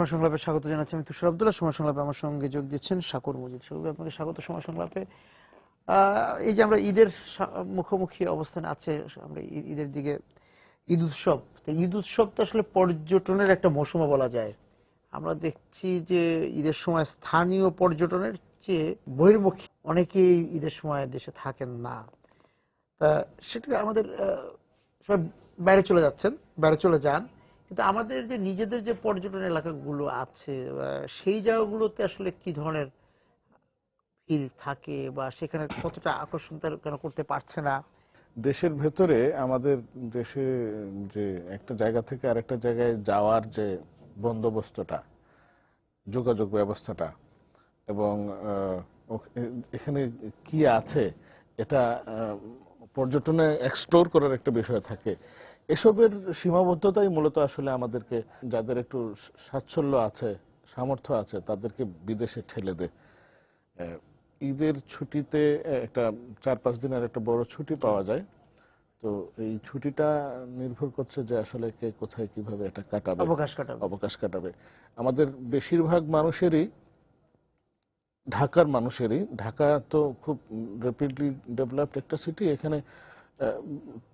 সময় সংলাপে স্বাগত জানাচ্ছি। আমি তুষার আব্দুল্লাহ। সময় সংলাপে আমার সঙ্গে যোগ দিচ্ছেন শাকুর মজিদ। শাকুর, আপনাকে স্বাগত সময় সংলাপে। এই যে আমরা ঈদের মুখোমুখি অবস্থানে আছে, আমরা ঈদের দিকে, ঈদ উৎসব, ঈদ উৎসব তো আসলে পর্যটনের একটা মৌসুম বলা যায়। আমরা দেখছি যে ঈদের সময় স্থানীয় পর্যটনের চেয়ে বহির্মুখী অনেকেই ঈদের সময় দেশে থাকেন না। তা সেটা আমাদের সব বাইরে চলে যাচ্ছেন, বাইরে চলে যান, কিন্তু আমাদের যে নিজেদের যে পর্যটন এলাকাগুলো আছে সেই জায়গাগুলোতে আসলে কি ধরনের ভিড় থাকে বা সেখানে কতটা আকর্ষণ কেন করতে পারছে না? দেশের ভেতরে আমাদের দেশে যে একটা জায়গা থেকে আরেকটা জায়গায় যাওয়ার যে বন্দোবস্তটা, যোগাযোগ ব্যবস্থাটা এবং এখানে কি আছে এটা পর্যটনে এক্সপ্লোর করার একটা বিষয় থাকে। এসবের সীমাবদ্ধতাই মূলত আসলে আমাদেরকে, যাদের একটু স্বাচ্ছল্য আছে, সামর্থ্য আছে, তাদেরকে বিদেশে ঠেলে দেয়। ঈদের ছুটিতে একটা 4-5 দিনের একটা বড় ছুটি পাওয়া যায়। তো এই ছুটিটা নির্ভর করছে যে আসলে কে কোথায় কিভাবে এটা কাটাবে, অবকাশ কাটাবে। আমাদের বেশিরভাগ মানুষেরই, ঢাকা তো খুব র্যাপিডলি ডেভেলপড একটা সিটি। এখানে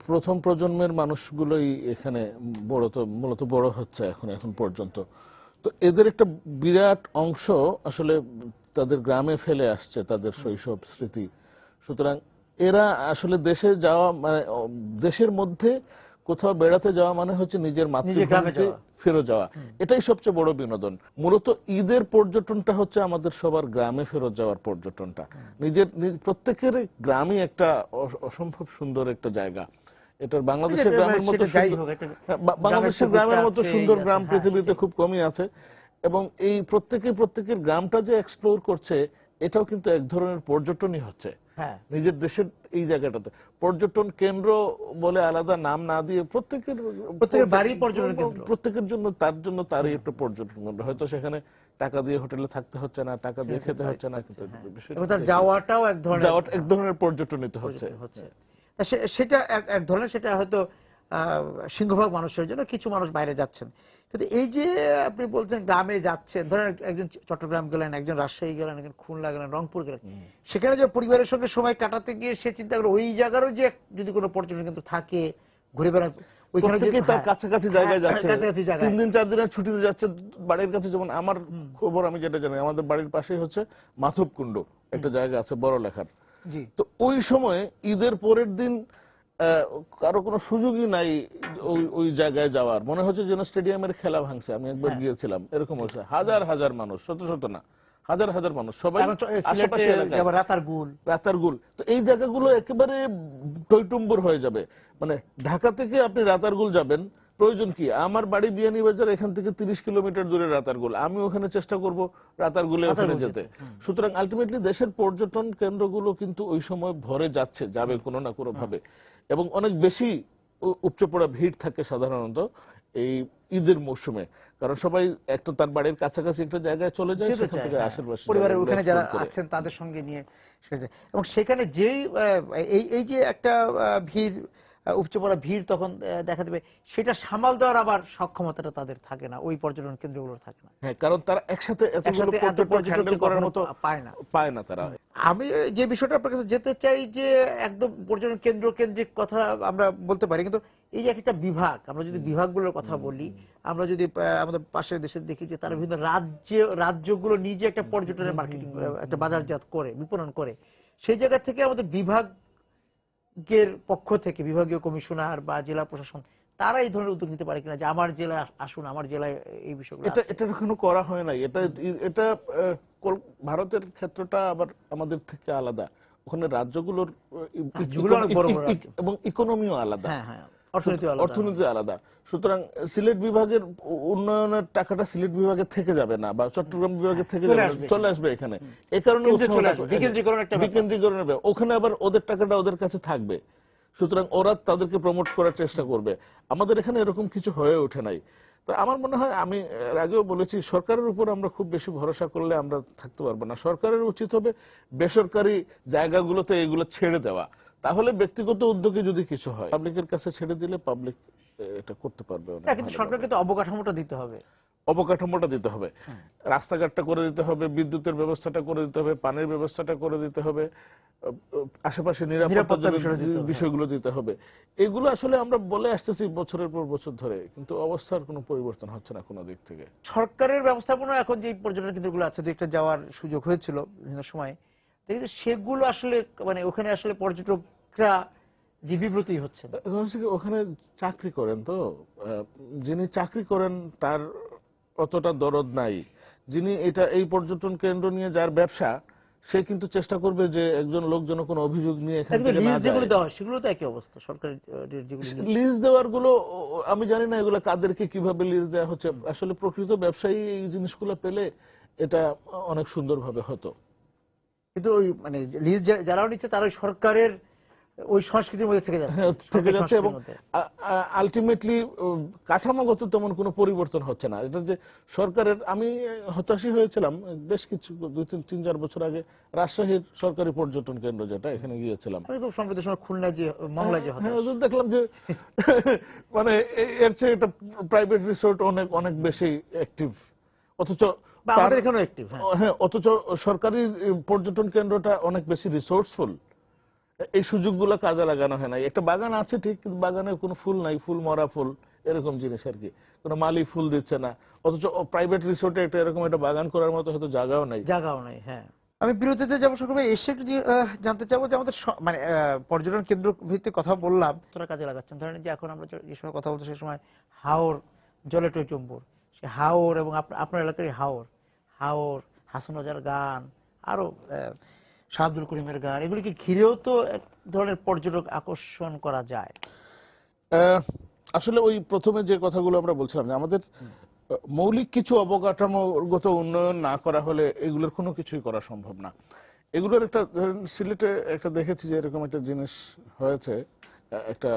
প্রথম প্রজন্মের মানুষগুলোই এখানে মূলত বড় হচ্ছে এখন পর্যন্ত। তো এদের একটা বিরাট অংশ আসলে তাদের গ্রামে ফেলে আসছে তাদের শৈশব স্মৃতি। সুতরাং এরা আসলে দেশে যাওয়া মানে দেশের মধ্যে কোথাও বেড়াতে যাওয়া মানে হচ্ছে নিজের মাতৃভূমিতে ফেরত যাওয়া। এটাই সবচেয়ে বড় বিনোদন। মূলত ঈদের পর্যটনটা হচ্ছে আমাদের সবার গ্রামে ফেরত যাওয়ার পর্যটনটা। প্রত্যেকের গ্রামই একটা অসম্ভব সুন্দর একটা জায়গা। এটার বাংলাদেশের গ্রামের মতো সুন্দর গ্রাম পৃথিবীতে খুব কমই আছে। এবং এই প্রত্যেকের গ্রামটা যে এক্সপ্লোর করছে, এটাও কিন্তু এক ধরনের পর্যটনই হচ্ছে নিজের দেশের এই জায়গাটাতে। পর্যটন কেন্দ্র বলে আলাদা নাম না দিয়ে প্রত্যেকের বাড়ি পর্যটন কেন্দ্র, প্রত্যেকের জন্য তারই একটা পর্যটন কেন্দ্র। হয়তো সেখানে টাকা দিয়ে হোটেলে থাকতে হচ্ছে না, টাকা দিয়ে খেতে হচ্ছে না, কিন্তু যাওয়াটাও এক ধরনের পর্যটনিত হচ্ছে। সেটা এক ধরনের, সেটা হয়তো সিংহভাগ মানুষের জন্য, কিছু মানুষ বাইরে যাচ্ছেন। কিন্তু এই যে আপনি বলছেন গ্রামে যাচ্ছেন, ধরেন একজন চট্টগ্রাম গেলেন, একজন রাজশাহী গেলেন, একজন খুলনা গেলেন, রংপুর গেলেন, সেখানে যে পরিবারের সঙ্গে সময় কাটাতে গিয়ে সে চিন্তা করে ওই জায়গারও যে যদি কোনো পর্যটন কেন্দ্র থাকে, ঘুরে বেড়ান, ওইখানে তার কাছাকাছি জায়গায় যাচ্ছে, 3-4 দিনের ছুটিতে যাচ্ছে বাড়ির কাছে। যেমন আমার খবর আমি যেটা জানি, আমাদের বাড়ির পাশেই হচ্ছে মাধবকুণ্ড একটা জায়গা আছে বড় লেখার। তো ওই সময় ঈদের পরের দিন কারো কোনো সুযোগই নাই ওই জায়গায় যাওয়ার। মনে হচ্ছে যেন স্টেডিয়ামের খেলা ভাঙছে। আমি একবার গিয়েছিলাম, এরকম হচ্ছে। হাজার হাজার মানুষ, শত না, হাজার হাজার মানুষ, সবাই আশেপাশে রাতারগুল। তো এই জায়গাগুলো একেবারে টইটুম্বুর হয়ে যাবে। মানে ঢাকা থেকে আপনি রাতারগুল যাবেন, প্রয়োজন কি? আমার বাড়ি বিয়ানীবাজার, এখান থেকে 30 কিলোমিটার দূরে রাতারগুল। আমি ওখানে চেষ্টা করব রাতারগুলে ওখানে যেতে। সুতরাং আলটিমেটলি দেশের পর্যটন কেন্দ্রগুলো কিন্তু ওই সময় ভরে যাবে কোনো না কোনো ভাবে। এবং অনেক বেশি উপচে ভিড় থাকে সাধারণত এই ঈদের মৌসুমে, কারণ সবাই একটা তার বাড়ির কাছাকাছি একটা জায়গায় চলে যায়, সেখান থেকে আশেপাশে পরিবারের ওখানে যারা আছেন তাদের সঙ্গে নিয়ে, এবং সেখানে যেই এই যে একটা ভিড়, উপচে পড়া ভিড় তখন দেখা দেবে, সেটা সামাল দেওয়ার আবার সক্ষমতাটা তাদের থাকে না, ওই পর্যটন কেন্দ্রগুলোর থাকে না। কারণ তারা একসাথে পর্যটন করার মতো পায় না তারা। আমি যে বিষয়টা আপনার কাছে যেতে চাই, যে একদম পর্যটন কেন্দ্রিক কথা আমরা বলতে পারি, কিন্তু এই যে একটা বিভাগ, আমরা যদি বিভাগগুলোর কথা বলি, আমরা যদি আমাদের পাশের দেশে দেখি যে তারা বিভিন্ন রাজ্যগুলো নিজে একটা পর্যটনের মার্কেটিং, একটা বাজারজাত করে, বিপণন করে, সেই জায়গা থেকে আমাদের বিভাগের পক্ষ থেকে বিভাগীয় কমিশনার বা জেলা প্রশাসন তারা এই ধরনের উদ্যোগ নিতে পারে কিনা, যে আমার জেলায় আসুন, আমার জেলায় এই বিষয়গুলো। এটা এখনো করা হয় নাই। এটা ভারতের ক্ষেত্রটা আবার আমাদের থেকে আলাদা। ওখানে রাজ্যগুলোর এবং ইকোনমিও আলাদা, অর্থনীতি আলাদা। সুতরাং সিলেট বিভাগের উন্নয়নের টাকাটা সিলেট বিভাগে থেকে যাবে না, বা চট্টগ্রাম বিভাগে থেকে চলে আসবে এখানে। এই কারণে বিকেন্দ্রীকরণ হবে। ওখানে আবার ওদের টাকাটা ওদের কাছে থাকবে, সুতরাং ওরা তাদেরকে প্রমোট করার চেষ্টা করবে। আমাদের এখানে এরকম কিছু হয়ে ওঠে নাই। তো আমার মনে হয়, আমি এর আগেও বলেছি, সরকারের উপর আমরা খুব বেশি ভরসা করলে আমরা থাকতে পারবো না। সরকারের উচিত হবে বেসরকারি জায়গাগুলোতে এগুলো ছেড়ে দেওয়া। তাহলে ব্যক্তিগত উদ্যোগে যদি কিছু হয়, পাবলিকের কাছে ছেড়ে দিলে পাবলিক এটা করতে পারবে। কিন্তু সরকারকে তো অবকাঠামোটা দিতে হবে। অবকাঠামোটা দিতে হবে, রাস্তাঘাটটা করে দিতে হবে, বিদ্যুতের ব্যবস্থাটা করে দিতে হবে, পানির ব্যবস্থাটা করে দিতে হবে, আশেপাশে নিরাপত্তা বিষয়গুলো দিতে হবে। এগুলো আসলে আমরা বলে আসতেছি বছরের পর বছর ধরে, কিন্তু অবস্থার কোনো পরিবর্তন হচ্ছে না কোনো দিক থেকে। সরকারের ব্যবস্থাপনা এখন যে পর্যটন কেন্দ্রগুলো আছে, একটা যাওয়ার সুযোগ হয়েছিল বিভিন্ন সময়, কিন্তু সেগুলো আসলে মানে ওখানে আসলে পর্যটকরা যে বিব্রতই হচ্ছে। ওখানে চাকরি করেন তো, যিনি চাকরি করেন তার অতটা দরদ নাই। যিনি এই পর্যটন কেন্দ্র নিয়ে যার ব্যবসা, সে কিন্তু চেষ্টা করবে যে একজন লোক যেন কোনো অভিযোগ নিয়ে এখান থেকে না যায়। যেগুলো দেওয়া সেগুলো তো একই অবস্থা, সরকারি লিজ দেওয়ার গুলো আমি জানি না এগুলো কাদেরকে কিভাবে লিজ দেওয়া হচ্ছে। আসলে প্রকৃত ব্যবসায়ী এই জিনিসগুলো পেলে এটা অনেক সুন্দরভাবে হতো। কিন্তু ওই মানে লিজ যারা নিচ্ছে তারা সরকারের ওই সংস্কৃতির মধ্যে থেকে যাচ্ছে এবং আলটিমেটলি কাঠামোগত তেমন কোনো পরিবর্তন হচ্ছে না। এটা যে সরকারের, আমি হতাশই হয়েছিলাম বেশ কিছু 2-3-4 বছর আগে রাজশাহীর সরকারি পর্যটন কেন্দ্র যেটা, এখানে গিয়েছিলাম। আমি খুব সম্প্রতি সময় খুলনায় যে মংলায় যে দেখলাম যে মানে এর চেয়ে এটা প্রাইভেট রিসোর্ট অনেক অনেক বেশি অ্যাক্টিভ, অথচ অথচ সরকারি পর্যটন কেন্দ্রটা অনেক বেশি রিসোর্সফুল। এই সুযোগগুলো কাজে লাগানো হয় না। একটা বাগান আছে ঠিক, কিন্তু বাগানে কোনো ফুল নাই, ফুল মরা ফুল, এরকম জিনিস আর কি। কোনো মালি ফুল দিচ্ছে না, অথচ প্রাইভেট রিসোর্টে একটা এরকম একটা বাগান করার মতো হয়তো জায়গাও নাই। হ্যাঁ। আমি বিরতিতে যাবো, সকলে এসে একটু জানতে চাবো যে আমাদের মানে পর্যটন কেন্দ্র ভিত্তিক কথা বললাম, তোরা কাজে লাগাচ্ছেন। ধরেন যে এখন আমরা যে সময় কথা বলছি, সে সময় হাওর, জলে টইটুম্বুর, সে হাওর এবং আপনার এলাকার হাওর, হাসান রাজার গান, আরো শাহাদুল করিমের গান, এগুলিকে ঘিরেও তো এক ধরনের পর্যটক আকর্ষণ করা যায়। আসলে ওই প্রথমে যে কথাগুলো আমরা বলছিলাম যে আমাদের মৌলিক কিছু অবকাঠামোগত উন্নয়ন না করা হলে এগুলোর কোনো কিছুই করা সম্ভব না। এগুলোর একটা, ধরেন সিলেটে একটা দেখেছি যে এরকম একটা জিনিস হয়েছে, একটা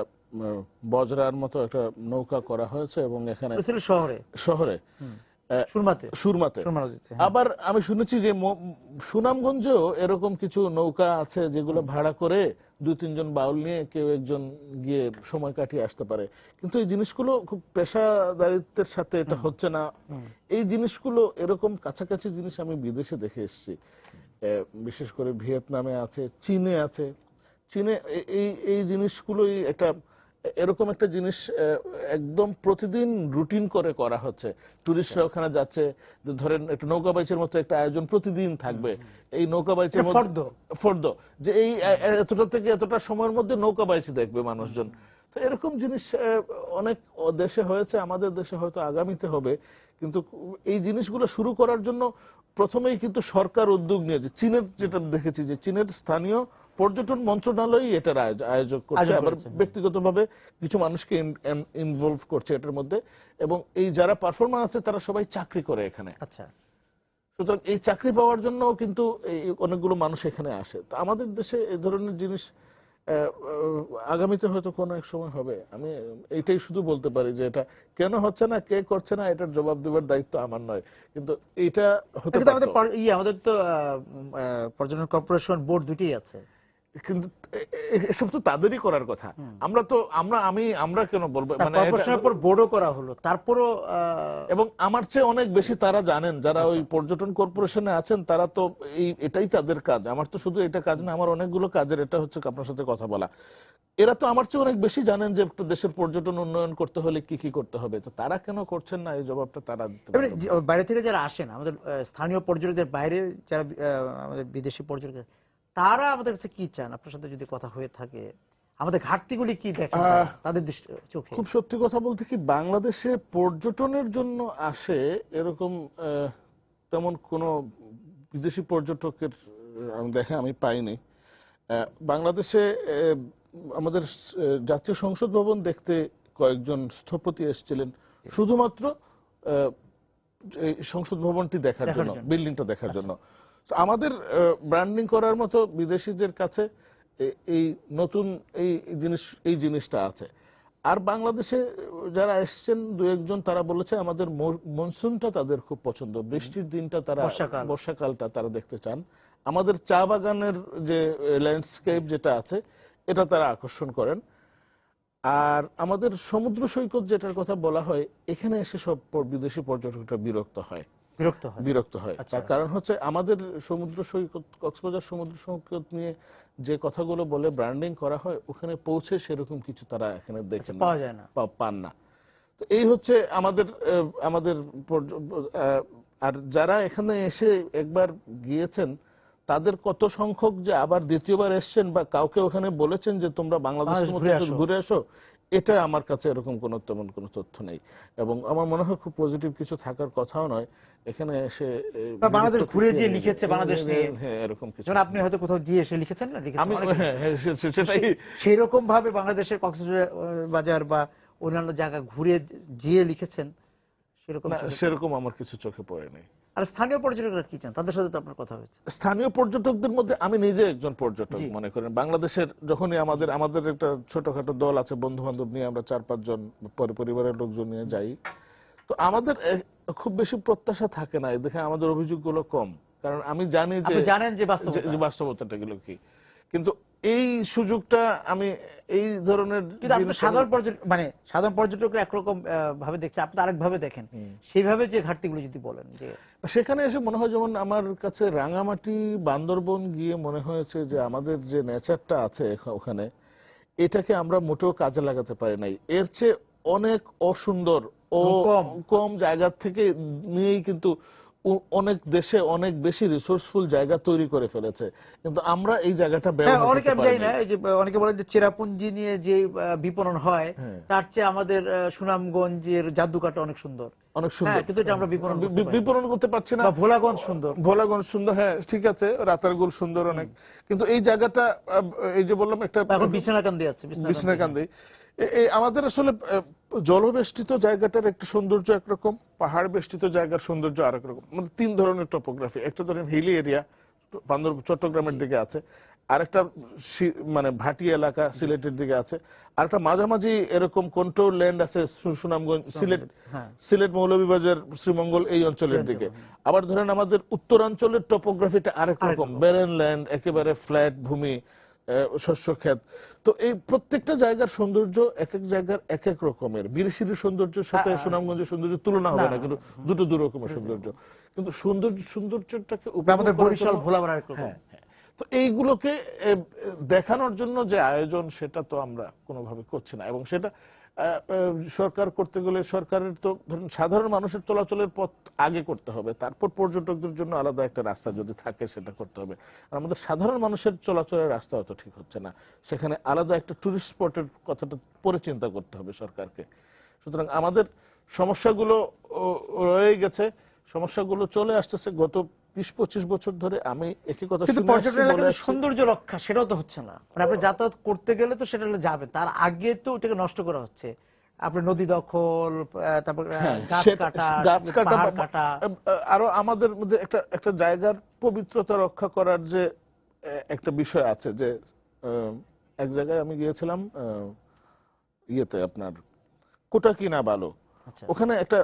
বজরার মতো একটা নৌকা করা হয়েছে এবং এখানে শহরে সুরমাতে। আবার আমি শুনেছি যে সুনামগঞ্জেও এরকম কিছু নৌকা আছে যেগুলো ভাড়া করে 2-3 জন বাউল নিয়ে কেউ একজন গিয়ে সময় কাটিয়ে আসতে পারে। কিন্তু এই জিনিসগুলো খুব পেশাদারিত্বের সাথে এটা হচ্ছে না। এই জিনিসগুলো এরকম কাছাকাছি জিনিস আমি বিদেশে দেখে এসেছি, বিশেষ করে ভিয়েতনামে আছে, চীনে আছে। চীনে এই জিনিসগুলোই একটা এরকম একটা জিনিস একদম প্রতিদিন রুটিন করে করা হচ্ছে। টুরিস্টরা ওখানে যাচ্ছে, ধরেন একটা নৌকা বাইচের মতো একটা আয়োজন প্রতিদিন থাকবে। এই নৌকা বাইচের মধ্যে ফর্দ যে এই এতটা থেকে এতটা সময়ের মধ্যে নৌকা বাইচে দেখবে মানুষজন। তো এরকম জিনিস অনেক দেশে হয়েছে, আমাদের দেশে হয়তো আগামীতে হবে। কিন্তু এই জিনিসগুলো শুরু করার জন্য প্রথমেই কিন্তু সরকার উদ্যোগ নিয়েছে। চীনের যেটা দেখেছি যে চীনের স্থানীয় পর্যটন মন্ত্রণালয়ই এটার আয়োজক করছে, আবার ব্যক্তিগতভাবে কিছু মানুষকে ইনভলভ করছে এটার মধ্যে, এবং এই যারা পারফর্মার আছে তারা সবাই চাকরি করে এখানে। আচ্ছা, সুতরাং এই চাকরি পাওয়ার জন্য কিন্তু অনেকগুলো মানুষ এখানে আসে। তো আমাদের দেশে এই ধরনের জিনিস আগামীতে হয়তো কোনো এক সময় হবে। আমি এইটাই শুধু বলতে পারি যে এটা কেন হচ্ছে না, কে করছে না, এটার জবাব দেওয়ার দায়িত্ব আমার নয়, কিন্তু এটা হতে পারে। আমাদের তো পর্যটন কর্পোরেশন বোর্ড দুটোই আছে, কিন্তু এসব তো তাদেরই করার কথা। আমরা কেন বলবো, মানে বোর্ডও করা হলো, তারপরও এবং আমার চেয়ে অনেক বেশি তারা জানেন যারা ওই পর্যটন কর্পোরেশনে আছেন, তারা তো এটাই তাদের কাজ। আমার তো শুধু এটা কাজ না, আমার অনেকগুলো কাজের এটা হচ্ছে আপনার সাথে কথা বলা। এরা তো আমার চেয়ে অনেক বেশি জানেন যে একটা দেশের পর্যটন উন্নয়ন করতে হলে কি কি করতে হবে। তো তারা কেন করছেন না, এই জবাবটা তারা দিতে পারবে। বাইরে থেকে যারা আসেন, আমাদের স্থানীয় পর্যটকদের বাইরে যারা আমাদের বিদেশি পর্যটক, তারা আমাদের কাছে কি চান? আপনার সাথে যদি কথা হয়ে থাকে, আমাদের ঘাটতিগুলি কি দেখেন তাদের চোখে? খুব সত্যি কথা বলতে কি, বাংলাদেশে পর্যটনের জন্য আসে এরকম তেমন কোনো বিদেশি পর্যটকের আমি পাইনি। বাংলাদেশে আমাদের জাতীয় সংসদ ভবন দেখতে কয়েকজন স্থপতি এসেছিলেন শুধুমাত্র সংসদ ভবনটি দেখার জন্য, বিল্ডিংটা দেখার জন্য। আমাদের ব্র্যান্ডিং করার মতো বিদেশিদের কাছে এই নতুন এই জিনিসটা আছে। আর বাংলাদেশে যারা এসছেন 2-1 জন, তারা বলেছে আমাদের মনসুনটা তাদের খুব পছন্দ, বৃষ্টির দিনটা তারা, বর্ষাকালটা তারা দেখতে চান। আমাদের চা বাগানের যে ল্যান্ডস্কেপ যেটা আছে এটা তারা আকর্ষণ করেন। আর আমাদের সমুদ্র সৈকত যেটার কথা বলা হয়, এখানে এসে সব বিদেশি পর্যটকরা বিরক্ত হয়। তার কারণ হচ্ছে আমাদের সমুদ্র সৈকত, কক্সবাজার সমুদ্র সৈকত নিয়ে যে কথাগুলো বলে ব্র্যান্ডিং করা হয়, ওখানে পৌঁছে সেরকম কিছু তারা এখানে দেখেন না, পাওয়া যায় না, পান না। তো এই হচ্ছে আমাদের আর যারা এখানে এসে একবার গিয়েছেন, তাদের কত সংখ্যক যে আবার দ্বিতীয়বার এসছেন বা কাউকে ওখানে বলেছেন যে তোমরা বাংলাদেশের মধ্যে ঘুরে আসো, এটা আমার কাছে এরকম তেমন কোনো তথ্য নেই। এবং আমার মনে হয় খুব পজিটিভ কিছু থাকার কথাও নয় এখানে এসে। বাংলাদেশ ঘুরে গিয়ে লিখেছে বাংলাদেশ নিয়ে, হ্যাঁ এরকম কিছু। আপনি হয়তো কোথাও গিয়ে এসে লিখেছেন না? আমি সেটাই, সেই রকম ভাবে বাংলাদেশের কক্সবাজার বা অন্যান্য জায়গা ঘুরে গিয়ে লিখেছেন, সেরকম আমার কিছু চোখে পড়ে নাই। আর স্থানীয় পর্যটকরা কি চান? তাদের সাথে তো আপনার কথা হয়েছে। স্থানীয় পর্যটকদের মধ্যে আমি নিজে একজন পর্যটক মনে করেন। বাংলাদেশের যখনই আমাদের একটা ছোটখাটো দল আছে, বন্ধু বান্ধব নিয়ে আমরা 4-5 জন পরিবারের লোকজন নিয়ে যাই, তো আমাদের খুব বেশি প্রত্যাশা থাকে না, দেখে আমাদের অভিযোগগুলো কম, কারণ আমি জানি জানেন যে বাস্তবতাটা গুলো কি। কিন্তু এই সুযোগটা আমি এই ধরনের সাধারণ পর্যটকরা একরকম ভাবে দেখছে, আপনি আরেক ভাবে দেখেন, সেইভাবে যে ঘাটতিগুলো যদি বলেন। যে সেখানে এসে মনে হয়, যেমন আমার কাছে রাঙামাটি, বান্দরবন গিয়ে মনে হয়েছে যে আমাদের যে নেচারটা আছে ওখানে, এটাকে আমরা মোটেও কাজে লাগাতে পারি নাই। এর চেয়ে অনেক অসুন্দর ও কম জায়গা থেকে নিয়েই কিন্তু অনেক দেশে অনেক বেশি রিসোর্সফুল জায়গা তৈরি করে ফেলেছে, কিন্তু আমরা এই জায়গাটা ব্যবহার করতে পারি না। অনেকে বলেন যে চেরাপুঞ্জি নিয়ে যে বিপণন হয়, তার চেয়ে আমাদের সুনামগঞ্জের জাদুকাটা অনেক সুন্দর, কিন্তু এটা আমরা বিপণন করতে পারছি না। ভোলাগঞ্জ সুন্দর, হ্যাঁ ঠিক আছে, রাতারগুল সুন্দর অনেক, কিন্তু এই জায়গাটা, এই যে বললাম একটা বিছনাকান্দি আছে, বিছনাকান্দি, আমাদের আসলে জলবেষ্টিত জায়গাটার একটা সৌন্দর্য একরকম, পাহাড় বেষ্টিত জায়গার সৌন্দর্য আরেক রকম। মানে 3 ধরনের টপোগ্রাফি। একটা ধরেন হিলি এরিয়া, চট্টগ্রামের দিকে আছে, আরেকটা মানে ভাটি এলাকা সিলেটের দিকে আছে, আরেকটা মাঝামাঝি এরকম কন্ট্রোল ল্যান্ড আছে সুনামগঞ্জ, সিলেট, মৌলভীবাজার, শ্রীমঙ্গল এই অঞ্চলের দিকে। আবার ধরেন আমাদের উত্তরাঞ্চলের টপোগ্রাফিটা আরেক রকম, ব্যারেন ল্যান্ড, একেবারে ফ্ল্যাট ভূমি, শস্য ক্ষেত। তো এই প্রত্যেকটা জায়গার সৌন্দর্য এক এক জায়গার এক এক রকমের। বীরশিরির সৌন্দর্যের সাথে সুনামগঞ্জের সৌন্দর্য তুলনা হবে না, কিন্তু দুটো দু রকমের সৌন্দর্য। কিন্তু সৌন্দর্যটাকে আমাদের বরিশাল, ভোলাবার আরেক রকম। তো এইগুলোকে দেখানোর জন্য যে আয়োজন, সেটা তো আমরা কোনোভাবে করছি না। এবং সেটা সরকার করতে গেলে, সরকারের তো ধরুন সাধারণ মানুষের চলাচলের পথ আগে করতে হবে, তারপর পর্যটকদের জন্য আলাদা একটা রাস্তা যদি থাকে সেটা করতে হবে। আমাদের সাধারণ মানুষের চলাচলের রাস্তা অত ঠিক হচ্ছে না, সেখানে আলাদা একটা টুরিস্ট স্পটের কথাটা পরে চিন্তা করতে হবে সরকারকে। সুতরাং আমাদের সমস্যাগুলো রয়ে গেছে, সমস্যাগুলো চলে আসতেছে গত 20-25 বছর ধরে। আমি একই কথা শুনে আসছি, সৌন্দর্য রক্ষা সেটাও তো হচ্ছে না। মানে আপনি যাতায়াত করতে গেলে তো সেটা যাবে, তার আগে তো ওটাকে নষ্ট করা হচ্ছে। আপনি নদী দখল, তারপর গাছ কাটা, আরো আমাদের মধ্যে একটা জায়গার পবিত্রতা রক্ষা করার যে একটা বিষয় আছে। যে এক জায়গায় আমি গিয়েছিলাম, ইয়েতে আপনার কোটাকিনাবালু, ওখানে একটা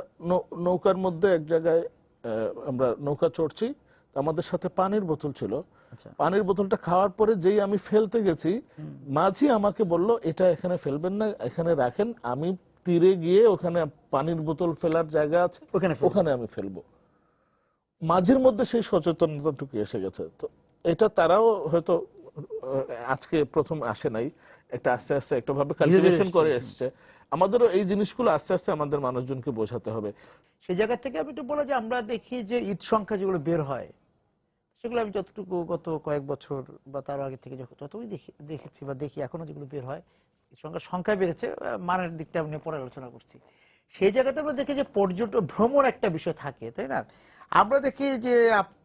নৌকার মধ্যে এক জায়গায় আমরা নৌকা চড়ছি, আমাদের সাথে পানির বোতল ছিল। পানির বোতলটা খাওয়ার পরে যেই আমি ফেলতে গেছি, মাঝি আমাকে বলল এটা এখানে ফেলবেন না, এখানে রাখেন, আমি তীরে গিয়ে ওখানে পানির বোতল ফেলার জায়গা আছে, ওখানে আমি ফেলবো। মাঝির মধ্যে সেই সচেতনতাটুকু এসে গেছে। তো এটা তারাও হয়তো আজকে প্রথম আসে নাই, একটা আস্তে আস্তে একটা ভাবে কালটিভেশন করে এসছে। আমাদেরও এই জিনিসগুলো আস্তে আস্তে আমাদের মানুষজনকে বোঝাতে হবে। সেই জায়গা থেকে আমি একটু বলা যে আমরা দেখি যে ঈদ সংখ্যা যেগুলো বের হয়, সেগুলো আমি যতটুকু গত কয়েক বছর বা তার আগে থেকে যতই দেখেছি বা দেখি, এখনো যেগুলো বের হয়, ঈদ সংখ্যা বেড়েছে, মানের দিকটা আমি পরে আলোচনা করছি। সেই জায়গাতে আমরা দেখি যে পর্যটন ভ্রমণ একটা বিষয় থাকে, তাই না? আমরা দেখি যে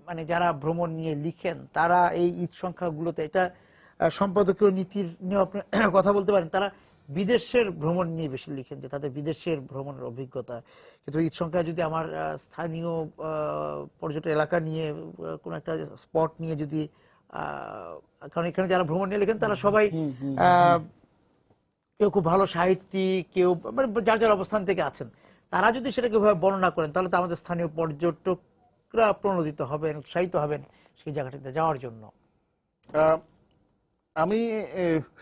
মানে যারা ভ্রমণ নিয়ে লিখেন, তারা এই ঈদ সংখ্যাগুলোতে, এটা সম্পাদকীয় নীতির নিয়ে আপনি কথা বলতে পারেন, তারা বিদেশের ভ্রমণ নিয়ে বেশি লিখেন, যে তাদের বিদেশের ভ্রমণের অভিজ্ঞতা। কিন্তু ঈদ সংখ্যা যদি আমার স্থানীয় পর্যটন এলাকা নিয়ে, কোন একটা স্পট নিয়ে যদি, কারণ এখানে যারা ভ্রমণ নিয়ে লিখেন তারা সবাই কেউ খুব ভালো সাহিত্যিক, কেউ মানে যার যার অবস্থান থেকে আছেন, তারা যদি সেটাকে বর্ণনা করেন, তাহলে তো আমাদের স্থানীয় পর্যটকরা প্রণোদিত হবেন, উৎসাহিত হবেন সেই জায়গাটিতে যাওয়ার জন্য। আমি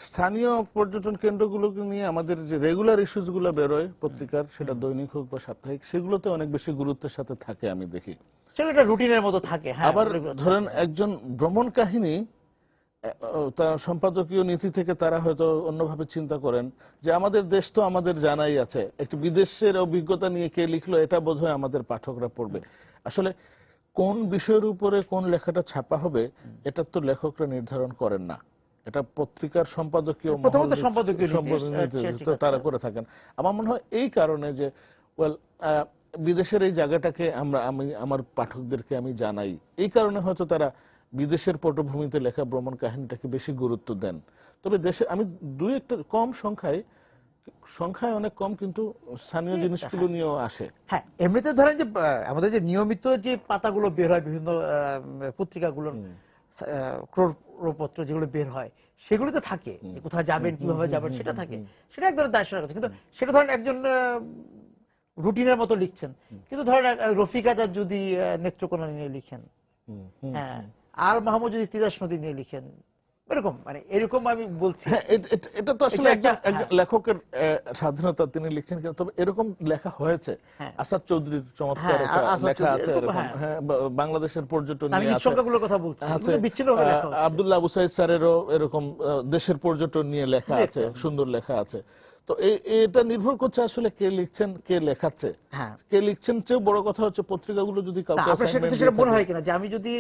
স্থানীয় পর্যটন কেন্দ্রগুলোকে নিয়ে আমাদের যে রেগুলার ইস্যুস গুলো বেরোয় পত্রিকার, সেটা দৈনিক হোক বা সাপ্তাহিক, সেগুলোতে অনেক বেশি গুরুত্বের সাথে থাকে আমি দেখি। সেটা রুটিনের মতো থাকে। হ্যাঁ, আবার ধরেন একজন ভ্রমণ কাহিনী, তার সম্পাদকীয় নীতি থেকে তারা হয়তো অন্যভাবে চিন্তা করেন যে আমাদের দেশ তো আমাদের জানাই আছে, একটু বিদেশের অভিজ্ঞতা নিয়ে কে লিখলো এটা বোধহয় আমাদের পাঠকরা পড়বে। আসলে কোন বিষয়ের উপরে কোন লেখাটা ছাপা হবে এটা তো লেখকরা নির্ধারণ করেন না, এটা পত্রিকার সম্পাদকীয় তারা করে থাকেন। আমার মনে হয় এই কারণে যে বিদেশের এই জায়গাটাকে আমি আমার পাঠকদেরকে আমি জানাই, এই কারণে হয়তো তারা বিদেশের পটভূমিতে লেখা ভ্রমণ কাহিনীটাকে বেশি গুরুত্ব দেন। তবে দেশে আমি দুই একটা কম সংখ্যায় অনেক কম, কিন্তু স্থানীয় জিনিসগুলো নিয়েও আসে। হ্যাঁ, এমনিতে ধরেন যে আমাদের যে নিয়মিত যে পাতাগুলো বের হয় বিভিন্ন পত্রিকাগুলোর ক্রোড়পত্র যেগুলো বের হয়, সেগুলোতে থাকে কোথায় যাবেন, কিভাবে যাবেন, সেটা থাকে। সেটা এক ধরনের দায়িত্বের কথা, কিন্তু সেটা ধরেন একজন রুটিনের মতো লিখছেন। কিন্তু ধরেন রফিক আজাদ যদি নেত্রকোনা নিয়ে লিখেন, হ্যাঁ, আর মাহমুদ যদি তিতাস নদী নিয়ে লিখেন, এরকম মানে এরকম আমি বলছি। এটা তো আসলে একজন লেখকের স্বাধীনতা, তিনি লিখছেন, কিন্তু তবে এরকম লেখা হয়েছে। আসাদ চৌধুরীর চমৎকার একটা লেখা আছে এরকম, বাংলাদেশের পর্যটন নিয়ে আছে, সংখ্যাগুলোর কথা বলছি, আব্দুল্লাহ আবু সাইদ স্যারেরও এরকম দেশের পর্যটন নিয়ে লেখা আছে, সুন্দর লেখা আছে। তো এটা নির্ভর করছে আসলে কে লিখছেন, কে লেখাচ্ছে। কে লিখছেন চেয়ে বড় কথা হচ্ছে পত্রিকাগুলো যদি কাউকে সেটা মনে হয় কিনা যে আমি যদি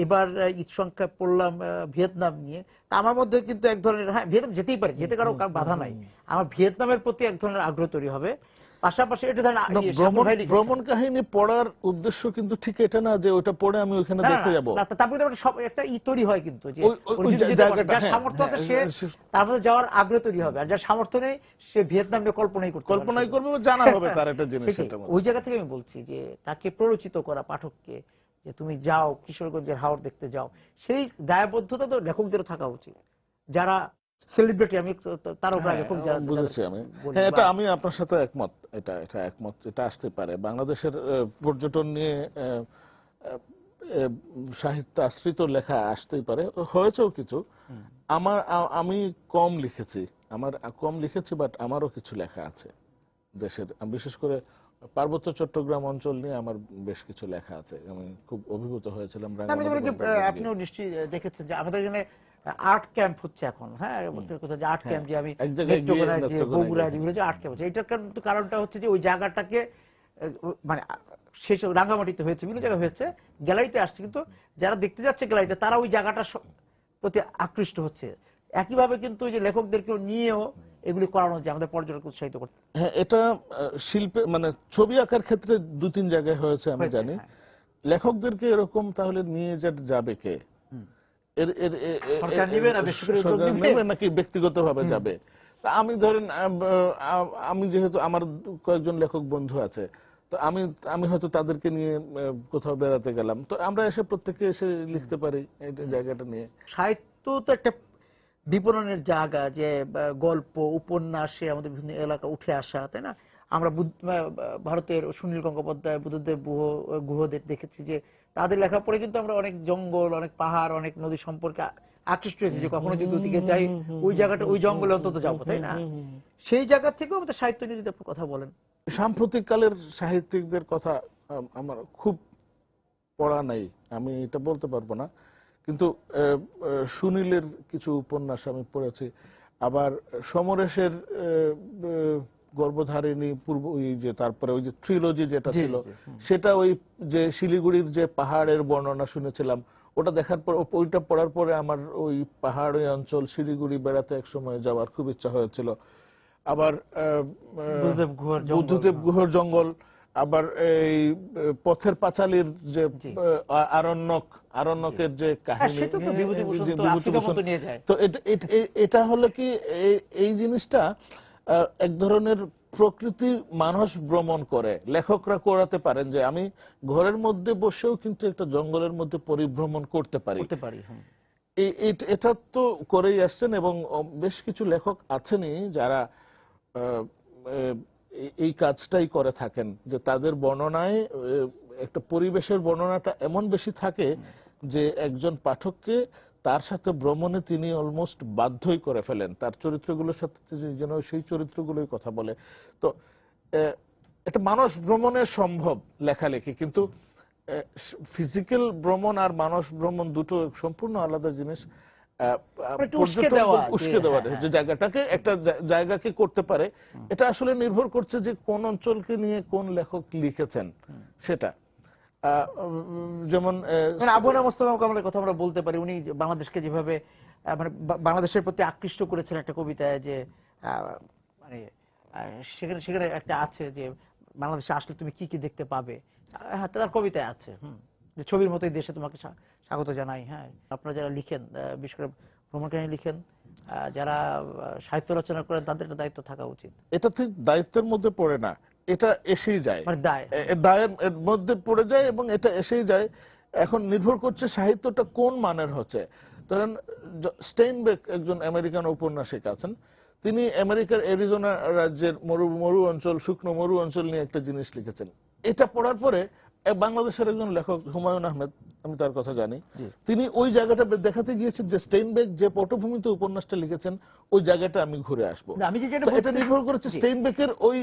এবার ঈদ সংখ্যা পড়লাম ভিয়েতনাম নিয়ে, তা আমার মধ্যে কিন্তু এক ধরনের, হ্যাঁ ভিয়েতনাম যেতেই পারে, যেতে কারো বাধা নাই, আমার ভিয়েতনামের প্রতি এক ধরনের আগ্রহ তৈরি হবে। পাশাপাশি এটা ভ্রমণ কাহিনী পড়ার উদ্দেশ্য কিন্তু ঠিক এটা না যে ওটা পড়ে আমি ওখানে দেখতে যাবো, তারপরে একটা তৈরি হয় কিন্তু যে যার সামর্থ্য আছে সে তার মধ্যে যাওয়ার আগ্রহ তৈরি হবে, আর যার সামর্থ্য নেই সে ভিয়েতনাম নিয়ে কল্পনাই করবে, জানা হবে তার একটা জিনিস। ওই জায়গা থেকে আমি বলছি যে তাকে প্ররোচিত করা পাঠককে যে তুমি যাও কিশোরগঞ্জের হাওর দেখতে যাও, সেই দায়বদ্ধতা তো লেখকদেরও থাকা উচিত। যারা সেলিব্রিটি, আমি তারও বুঝেছি আমি, হ্যাঁ এটা আমি আপনার সাথে একমত, এটা একমত, এটা আসতে পারে বাংলাদেশের পর্যটন নিয়ে সাহিত্য আশ্রিত লেখা আসতেই পারে, হয়েছেও কিছু। আমি কম লিখেছি, বাট আমারও কিছু লেখা আছে দেশের, বিশেষ করে পার্বত্য চট্টগ্রাম অঞ্চল নিয়ে আমার বেশ কিছু লেখা আছে, আমি খুব অভিভূত হয়েছিলাম। আপনিও নিশ্চয়ই দেখেছেন যে আমাদের এখানে আর্ট ক্যাম্প হচ্ছে এখন, হ্যাঁ আর্ট ক্যাম্প, যে আমি বগুড়ায় যে আর্ট ক্যাম্প হচ্ছে, এটার কারণটা হচ্ছে যে ওই জায়গাটাকে মানে শেষ রাঙ্গামাটিতে হয়েছে, বিভিন্ন জায়গায় হয়েছে, গ্যালারিতে আসছে, কিন্তু যারা দেখতে যাচ্ছে গ্যালারিতে তারা ওই জায়গাটার প্রতি আকৃষ্ট হচ্ছে। একইভাবে কিন্তু যে লেখকদেরকেও নিয়েও এগুলি করানো যায় আমাদের পর্যটককে উৎসাহিত করতে। হ্যাঁ, এটা শিল্পে মানে ছবি আঁকার ক্ষেত্রে 2-3 জায়গায় হয়েছে আমি জানি। লেখকদেরকে এরকম তাহলে নিয়ে যাবে কে? নাকি ব্যক্তিগতভাবে যাবে? আমি ধরেন আমি যেহেতু আমার কয়েকজন লেখক বন্ধু আছে, তো আমি হয়তো তাদেরকে নিয়ে কোথাও বেড়াতে গেলাম, তো আমরা এসে প্রত্যেকে এসে লিখতে পারি এই জায়গাটা নিয়ে। সাহিত্য তো একটা বিপণনের জায়গা, যে গল্প উপন্যাসে আমাদের বিভিন্ন এলাকা উঠে আসা, তাই না? আমরা ভারতের সুনীল গঙ্গোপাধ্যায়, বুদ্ধদেব গুহদের দেখেছি যে তাদের লেখা পড়ে কিন্তু আমরা অনেক জঙ্গল, অনেক পাহাড়, অনেক নদী সম্পর্কে আকৃষ্ট হয়েছি, যে কখনো যদি ওদিকে যাই ওই জায়গাটা, ওই জঙ্গলে অন্তত যাবো, তাই না? সেই জায়গা থেকেও আমাদের সাহিত্য নিয়ে যদি আপনি কথা বলেন, সাম্প্রতিক কালের সাহিত্যিকদের কথা আমার খুব পড়া নাই, আমি এটা বলতে পারবো না, কিন্তু সুনীলের কিছু উপন্যাস আমি পড়েছি। আবার সমরেশের গর্ভধারিণী পূর্ব, ওই যে তারপরে ওই যে ট্রিলজি যেটা ছিল, সেটা ওই যে শিলিগুড়ির যে পাহাড়ের বর্ণনা শুনেছিলাম, ওটা দেখার পর, ওইটা পড়ার পরে আমার ওই পাহাড়ি অঞ্চল শিলিগুড়ি বেড়াতে এক সময় যাওয়ার খুব ইচ্ছা হয়েছিল। আবার বুদ্ধদেব গুহর জঙ্গল, আবার এই পথের পাঁচালীর যে আরণ্যকের যে কাহিনী, তো এটা হলো কি এই জিনিসটা এক ধরনের প্রকৃতি মানুষ ভ্রমণ করে, লেখকরা করাতে পারেন যে আমি ঘরের মধ্যে বসেও কিন্তু একটা জঙ্গলের মধ্যে পরিভ্রমণ করতে পারি। এটা তো করেই আসছেন, এবং বেশ কিছু লেখক আছেনই যারা এই কাজটাই করে থাকেন, যে তাদের বর্ণনায় একটা পরিবেশের বর্ণনাটা এমন বেশি থাকে যে একজন পাঠককে তার সাথে ভ্রমণে তিনি অলমোস্ট বাধ্যই করে ফেলেন, তার চরিত্রগুলোর সাথে যেন সেই চরিত্রগুলোই কথা বলে। তো এটা মানস ভ্রমণে সম্ভব লেখালেখি, কিন্তু ফিজিক্যাল ভ্রমণ আর মানস ভ্রমণ দুটো সম্পূর্ণ আলাদা জিনিস। উস্কে দেওয়া যে জায়গাটাকে একটা জায়গাকে করতে পারে, এটা আসলে নির্ভর করছে যে কোন অঞ্চলকে নিয়ে কোন লেখক লিখেছেন সেটা। যেমন আবু নাওয়ার মোস্তফা কামালের কথা আমরা বলতে পারি, উনি বাংলাদেশকে যেভাবে মানে বাংলাদেশের প্রতি আকৃষ্ট করেছেন একটা কবিতায়, যে মানে সেখানে সেখানে একটা আছে যে বাংলাদেশে আসলে তুমি কি কি দেখতে পাবে, হ্যাঁ তার কবিতায় আছে, যে ছবির মতোই দেশে তোমাকে স্বাগত জানাই। হ্যাঁ, আপনারা যারা লিখেন, বিশেষ করে ভ্রমণ কাহিনী লিখেন, যারা সাহিত্য রচনা করেন, তাদের একটা দায়িত্ব থাকা উচিত। এটা ঠিক দায়িত্বের মধ্যে পড়ে না, এটা এসেই যায়, মানে দায়ের মধ্যে পড়ে যায় এবং এটা এসেই যায়। এখন নির্ভর করছে সাহিত্যটা কোন মানের হচ্ছে। ধরেন স্টেইনবেক একজন আমেরিকান ঔপন্যাসিক আছেন, তিনি আমেরিকার অ্যারিজোনা রাজ্যের মরু অঞ্চল, শুকনো মরু অঞ্চল নিয়ে একটা জিনিস লিখেছেন। এটা পড়ার পরে বাংলাদেশের একজন লেখক হুমায়ুন আহমেদ, আমি তার কথা জানি, তিনি ওই জায়গাটা দেখাতে গিয়েছেন যে স্টেইনবেক যে পটভূমিতে উপন্যাসটা লিখেছেন ওই জায়গাটা আমি ঘুরে আসবো। এটা নির্ভর করেছে স্টেইনবেকের ওই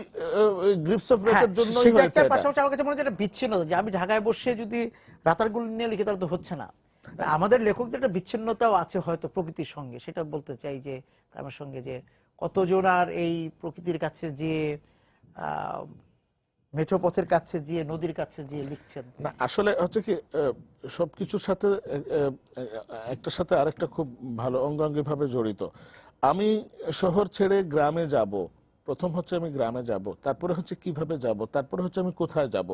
গ্রিপস অফ রেসের জন্যই হয়েছে। পাশাপাশি আমার কাছে মনে হচ্ছে এটা বিচ্ছিন্নতা, যে আমি ঢাকায় বসে যদি রাতারগুল নিয়ে লিখি তাহলে তো হচ্ছে না। আমাদের লেখকদের একটা বিচ্ছিন্নতাও আছে হয়তো প্রকৃতির সঙ্গে, সেটা বলতে চাই যে আমার সঙ্গে যে কতজন আর এই প্রকৃতির কাছে যে মেঠো পথের কাছে গিয়ে, নদীর কাছে গিয়ে লিখছেন। না আসলে হচ্ছে কি, সবকিছুর সাথে একটার সাথে আরেকটা খুব ভালো অঙ্গাঙ্গি ভাবে জড়িত। আমি শহর ছেড়ে গ্রামে যাব, প্রথম হচ্ছে আমি গ্রামে যাব, তারপরে হচ্ছে কিভাবে যাব, তারপরে হচ্ছে আমি কোথায় যাব।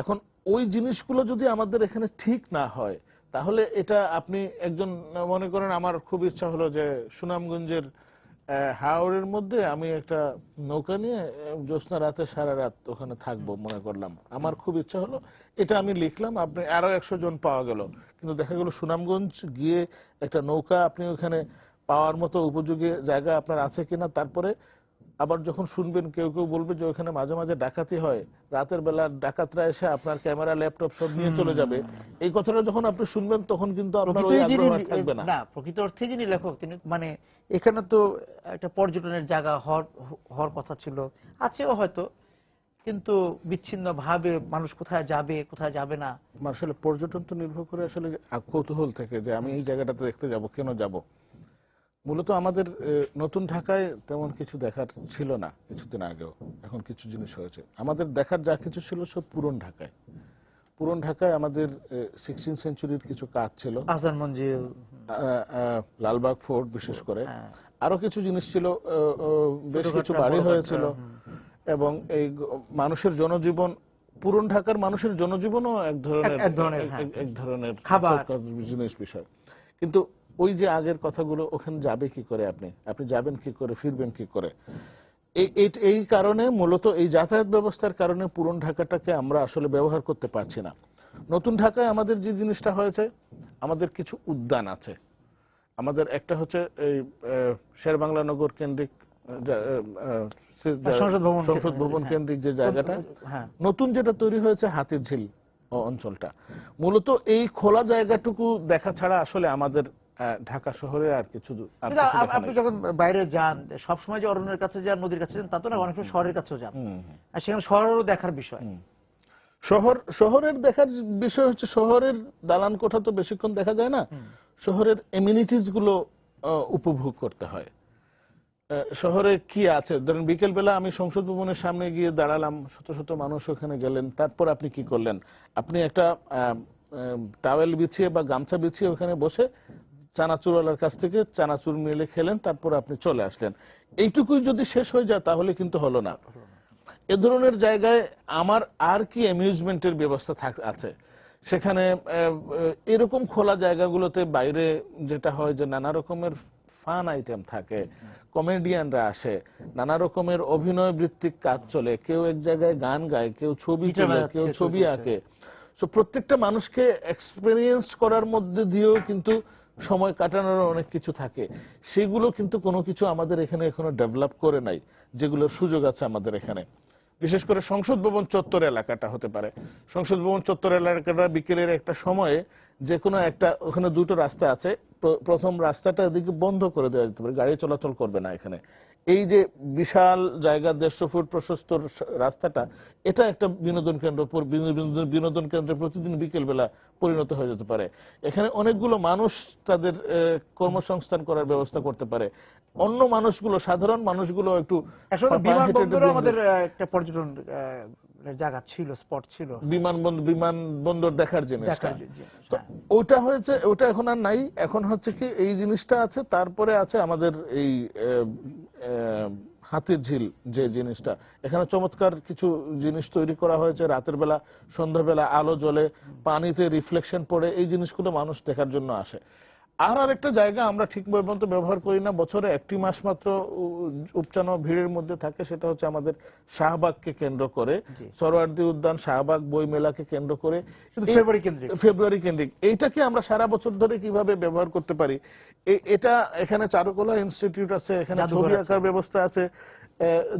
এখন ওই জিনিসগুলো যদি আমাদের এখানে ঠিক না হয়, তাহলে এটা আপনি একজন, মনে করেন আমার খুব ইচ্ছা হলো যে সুনামগঞ্জের হাওড়ের মধ্যে আমি একটা নৌকা নিয়ে জ্যোৎস্না রাতে সারা রাত ওখানে থাকবো মনে করলাম, আমার খুব ইচ্ছা হলো, এটা আমি লিখলাম, আপনি আরো 100 জন পাওয়া গেল, কিন্তু দেখা গেল সুনামগঞ্জ গিয়ে একটা নৌকা আপনি ওখানে পাওয়ার মতো উপযোগী জায়গা আপনার আছে কিনা। তারপরে আবার যখন শুনবেন কেউ কেউ বলবে যে ওখানে মাঝে মাঝে ডাকাতি হয়, রাতের বেলা ডাকাতরা এসে আপনার ক্যামেরা ল্যাপটপ সব নিয়ে চলে যাবে, এই কথাটা যখন আপনি শুনবেন তখন কিন্তু আপনার ওই আগ্রহ থাকবে না। না, প্রকৃত অর্থে যিনি লেখক তিনি মানে এখানে তো একটা পর্যটনের জায়গা হওয়ার কথা ছিল, আছেও হয়তো, কিন্তু বিচ্ছিন্ন ভাবে মানুষ কোথায় যাবে কোথায় যাবে না। আসলে পর্যটন তো নির্ভর করে আসলে কৌতূহল থেকে যে আমি এই জায়গাটাতে দেখতে যাব, কেন যাব। মূলত আমাদের নতুন ঢাকায় তেমন কিছু দেখার ছিল না কিছুদিন আগেও, এখন কিছু জিনিস হয়েছে। আমাদের দেখার যা কিছু ছিল সব পুরন ঢাকায়। পুরন ঢাকায় আমাদের 16th সেঞ্চুরির কিছু কাজ ছিল, আহসান মঞ্জিল, লালবাগ ফোর্ট বিশেষ করে, আরো কিছু জিনিস ছিল, বেশ কিছু বাড়ি হয়েছিল, এবং এই মানুষের জনজীবন, পুরন ঢাকার মানুষের জনজীবনও এক ধরনের খাবার জিনিস বিষয়। কিন্তু ওই যে আগের কথাগুলো, ওখানে যাবে কি করে, আপনি যাবেন কি করে, ফিরবেন কি করে, এই কারণে মূলত এই যাতায়াত ব্যবস্থার কারণে পুরন ঢাকাটাকে আমরা আসলে ব্যবহার করতে পারছি না। নতুন ঢাকায় আমাদের যে জিনিসটা হয়েছে, আমাদের কিছু উদ্যান আছে। আমাদের একটা হচ্ছে এই শেরবাংলা নগর কেন্দ্রিক সংসদ ভবন কেন্দ্রিক যে জায়গাটা, নতুন যেটা তৈরি হয়েছে হাতিরঝিল অঞ্চলটা, মূলত এই খোলা জায়গাটুকু দেখা ছাড়া আসলে আমাদের ঢাকা শহরে আর কিছু। আপনি যখন বাইরে যান সবসময় যে অরণ্যের কাছে যান, নদীর কাছে যান তা তো না, অনেক সময় শহরের কাছেও যান, আর সেখানে শহরেরও দেখার বিষয়। শহরের দেখার বিষয় হচ্ছে, শহরের দালান কোঠা তো বেশিক্ষণ দেখা যায় না, শহরের এমিনিটিস গুলো উপভোগ করতে হয়। শহরে কি আছে, ধরেন বিকেল বেলা আমি সংসদ ভবনের সামনে গিয়ে দাঁড়ালাম, শত শত মানুষ ওখানে গেলেন, তারপর আপনি কি করলেন, আপনি একটা টাওয়েল বিছিয়ে বা গামছা বিছিয়ে ওখানে বসে চানাচুরওয়ালার কাছ থেকে চানাচুর মিলে খেলেন, তারপর আপনি চলে আসলেন। এইটুকুই যদি শেষ হয়ে যায় তাহলে কিন্তু হলো না। এ ধরনের জায়গায় আমার আর কি অ্যামিউজমেন্টের ব্যবস্থা আছে সেখানে? এরকম খোলা জায়গাগুলোতে বাইরে যেটা হয় যে নানা রকমের ফান আইটেম থাকে, কমেডিয়ানরা আসে, নানা রকমের অভিনয় ভিত্তিক কাজ চলে, কেউ এক জায়গায় গান গায়, কেউ ছবি তোলে, কেউ ছবি আঁকে। তো প্রত্যেকটা মানুষকে এক্সপেরিয়েন্স করার মধ্যে দিয়েও কিন্তু সময় কাটানোর অনেক কিছু থাকে, সেগুলো কিন্তু কোনো কিছু আমাদের এখানে এখনো ডেভেলপ করে নাই, যেগুলোর সুযোগ আছে আমাদের এখানে। বিশেষ করে সংসদ ভবন চত্বর এলাকাটা হতে পারে। সংসদ ভবন চত্বর এলাকাটা বিকেলের একটা সময়ে যে কোনো একটা, ওখানে দুটো রাস্তা আছে, প্রথম রাস্তাটা এদিকে বন্ধ করে দেওয়া যেতে পারে, গাড়ি চলাচল করবে না এখানে। এই যে বিশাল জায়গা 150 ফুট প্রশস্ত রাস্তাটা, এটা একটা বিনোদন কেন্দ্র, বিনোদন কেন্দ্রে প্রতিদিন বিকেল বেলা পরিণত হয়ে যেতে পারে। এখানে অনেকগুলো মানুষ তাদের কর্মসংস্থান করার ব্যবস্থা করতে পারে। অন্য মানুষগুলো, সাধারণ মানুষগুলো একটু, বিমানবন্দরও আমাদের একটা পর্যটন জায়গা ছিল, স্পট ছিল, বিমানবন্দর দেখার জিনিসটা। ওটা হয়েছে, ওটা এখন আর নাই। এখন হচ্ছে কি এই জিনিসটা আছে, তারপরে আছে আমাদের এই হাতির ঝিল যে জিনিসটা, এখানে চমৎকার কিছু জিনিস তৈরি করা হয়েছে। রাতের বেলা, সন্ধ্যাবেলা আলো জ্বলে, পানিতে রিফ্লেকশন পড়ে, এই জিনিসগুলো মানুষ দেখার জন্য আসে। আর আরেকটা জায়গা আমরা ঠিক মতো ব্যবহার করি না, বছরে একটি মাস মাত্র উপচানো ভিড়ের মধ্যে থাকে, সেটা হচ্ছে আমাদের শাহবাগকে কেন্দ্র করে, সরোয়ার্দী উদ্যান, শাহবাগ বই মেলাকে কেন্দ্র করে, ফেব্রুয়ারি কেন্দ্রিক। এইটাকে আমরা সারা বছর ধরে কিভাবে ব্যবহার করতে পারি, এটা এখানে চারুকলা ইনস্টিটিউট আছে, এখানে ছবি আঁকার ব্যবস্থা আছে,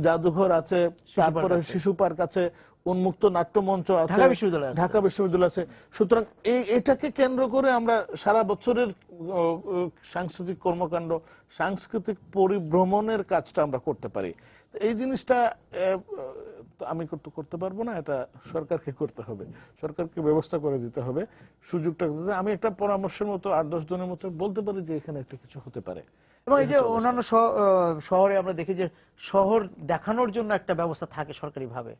জাদুঘর আছে, তারপরে শিশু পার্ক আছে, উন্মুক্ত নাট্যমঞ্চ আছে, ঢাকা বিশ্ববিদ্যালয় আছে। সুতরাং এটাকে কেন্দ্র করে আমরা সারা বছরের সাংস্কৃতিক কর্মকাণ্ড, সাংস্কৃতিক পরিভ্রমণের কাজটা আমরা করতে পারি। এই জিনিসটা আমি করতে পারবো না, এটা সরকারকে করতে হবে, সরকারকে ব্যবস্থা করে দিতে হবে, সুযোগটা। আমি একটা পরামর্শের মতো 8-10 জনের মতো বলতে পারি যে এখানে একটা কিছু হতে পারে। এবং এই যে অন্যান্য শহরে আমরা দেখি যে শহর দেখানোর জন্য একটা ব্যবস্থা থাকে সরকারি ভাবে,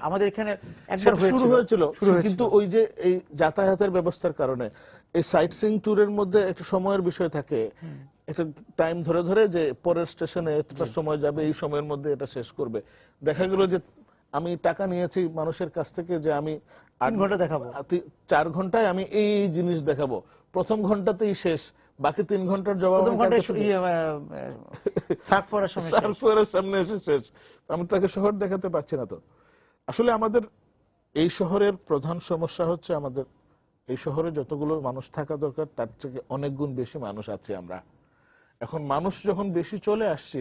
আমাদের এখানে একবার শুরু হয়েছিল, কিন্তু ওই যে এই যাতায়াতের ব্যবস্থার কারণে এই সাইট সিইং ট্যুরের মধ্যে একটা সময়ের বিষয় থাকে, একটা টাইম ধরে ধরে যে পরের স্টেশনে এতটা সময় যাবে, এই সময়ের মধ্যে এটা শেষ করবে। দেখা গেল যে আমি টাকা নিয়েছি মানুষের কাছ থেকে যে আমি 8 ঘন্টা দেখাবো, 4 ঘন্টায় আমি এই জিনিস দেখাবো, প্রথম ঘন্টাতেই শেষ, বাকি 3 ঘন্টার জবাব সামনে এসে শেষ। আমি তাকে শহর দেখাতে পারছি না। তো আসলে আমাদের এই শহরের প্রধান সমস্যা হচ্ছে, আমাদের এই শহরে যতগুলো মানুষ থাকা দরকার তার থেকে অনেক গুণ বেশি মানুষ আছে আমরা। এখন মানুষ যখন বেশি চলে আসছি,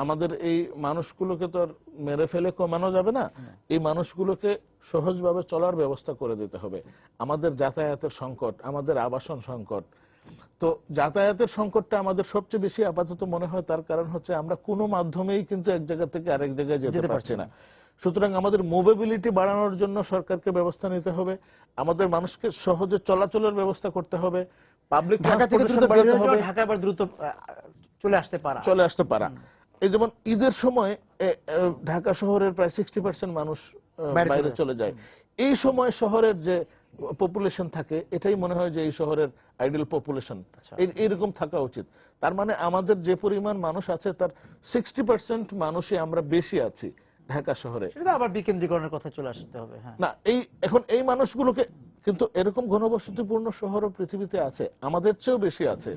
আমাদের এই মানুষগুলোকে তো আর মেরে ফেলে কমানো যাবে না, এই মানুষগুলোকে সহজভাবে চলার ব্যবস্থা করে দিতে হবে। আমাদের যাতায়াতের সংকট, আমাদের আবাসন সংকট, তো যাতায়াতের সংকটটা আমাদের সবচেয়ে বেশি আপাতত মনে হয়, তার কারণ হচ্ছে আমরা কোনো মাধ্যমেই কিন্তু এক জায়গা থেকে আরেক জায়গায় যেতে পারছি না। সুতরাং আমাদের মুভেবিলিটি বাড়ানোর জন্য সরকারকে ব্যবস্থা নিতে হবে, আমাদের মানুষকে সহজে চলাচলের ব্যবস্থা করতে হবে, পাবলিক ট্রান্সপোর্টেশন বাড়াতে হবে, ঢাকা আবার দ্রুত চলে আসতে পারা। এই যেমন ঈদের সময় ঢাকা শহরের প্রায় 60% মানুষ বাইরে চলে যায়। এই সময় শহরের যে পপুলেশন থাকে, এটাই মনে হয় যে এই শহরের আইডিয়াল পপুলেশন, এইরকম থাকা উচিত। তার মানে আমাদের যে পরিমাণ মানুষ আছে তার 60% মানুষই আমরা বেশি আছি ঢাকা শহরে। সেটা আবার বিকেন্দ্রীকরণের কথা চলে আসতে হবে। না, এখন এই মানুষগুলোকে, কিন্তু এরকম ঘনবসতিপূর্ণ শহরও পৃথিবীতে আছে, আমাদের চেয়েও বেশি আছে,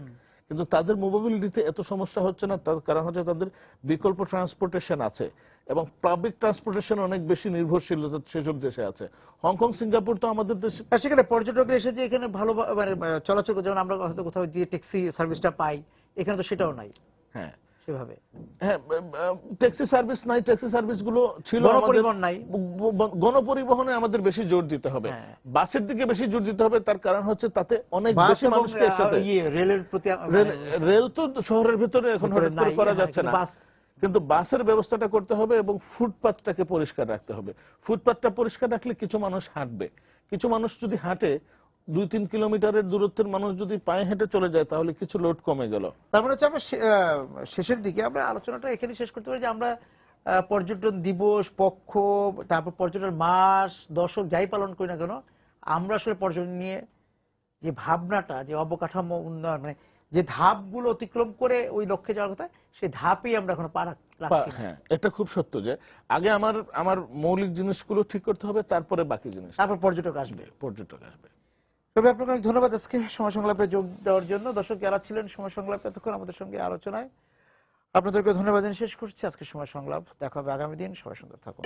কিন্তু তাদের মোবিলিটিতে এত সমস্যা হচ্ছে না। তার কারণ হচ্ছে তাদের বিকল্প ট্রান্সপোর্টেশন আছে, এবং পাবলিক ট্রান্সপোর্টেশন অনেক বেশি নির্ভরশীলতা সেসব দেশে আছে। হংকং, সিঙ্গাপুর তো আমাদের দেশে, সেখানে পর্যটকরা এসে যে এখানে ভালো মানে চলাচল, যেমন আমরা হয়তো কোথাও দিয়ে ট্যাক্সি সার্ভিসটা পাই, এখানে তো সেটাও নাই। হ্যাঁ, সেভাবে ট্যাক্সি সার্ভিস নাই, ট্যাক্সি সার্ভিস গুলো ছিল, গণপরিবহনে আমাদের বেশি জোর দিতে হবে, বাসের দিকে বেশি জোর দিতে হবে। তার কারণ হচ্ছে তাতে অনেক বেশি মানুষকে একসাথে, রেলের প্রতি, রেল তো শহরের ভিতরে এখন হঠাৎ করা যাচ্ছে না, কিন্তু বাসের ব্যবস্থাটা করতে হবে, এবং ফুটপাথটাকে পরিষ্কার রাখতে হবে। ফুটপাথটা পরিষ্কার রাখলে কিছু মানুষ হাঁটবে, কিছু মানুষ যদি হাঁটে, 2-3 কিলোমিটারের দূরত্বের মানুষ যদি পায়ে হেঁটে চলে যায়, তাহলে কিছু লোড কমে গেল। তারপরে হচ্ছে আমরা শেষের দিকে আমরা আলোচনাটা এখানে শেষ করতে পারি যে আমরা পর্যটন দিবস, পক্ষ, তারপর পর্যটন মাস, দশক যাই পালন করি না কেন, আমরা আসলে পর্যটন নিয়ে যে ভাবনাটা, যে অবকাঠামো উন্নয়ন, মানে যে ধাপগুলো অতিক্রম করে ওই লক্ষ্যে যাওয়ার কথা, সেই ধাপেই আমরা এখন পার রাখছি। হ্যাঁ, এটা খুব সত্য যে আগে আমার মৌলিক জিনিসগুলো ঠিক করতে হবে, তারপরে বাকি জিনিস, তারপর পর্যটক আসবে। তবে আপনাকে অনেক ধন্যবাদ আজকে সময় সংলাপে যোগ দেওয়ার জন্য। দর্শক যারা ছিলেন সময় সংলাপে এতক্ষণ আমাদের সঙ্গে আলোচনায়, আপনাদেরকে ধন্যবাদ জানিয়ে শেষ করছি আজকে সময় সংলাপ। দেখা হবে আগামী দিন। সবাই সুন্দর থাকুন।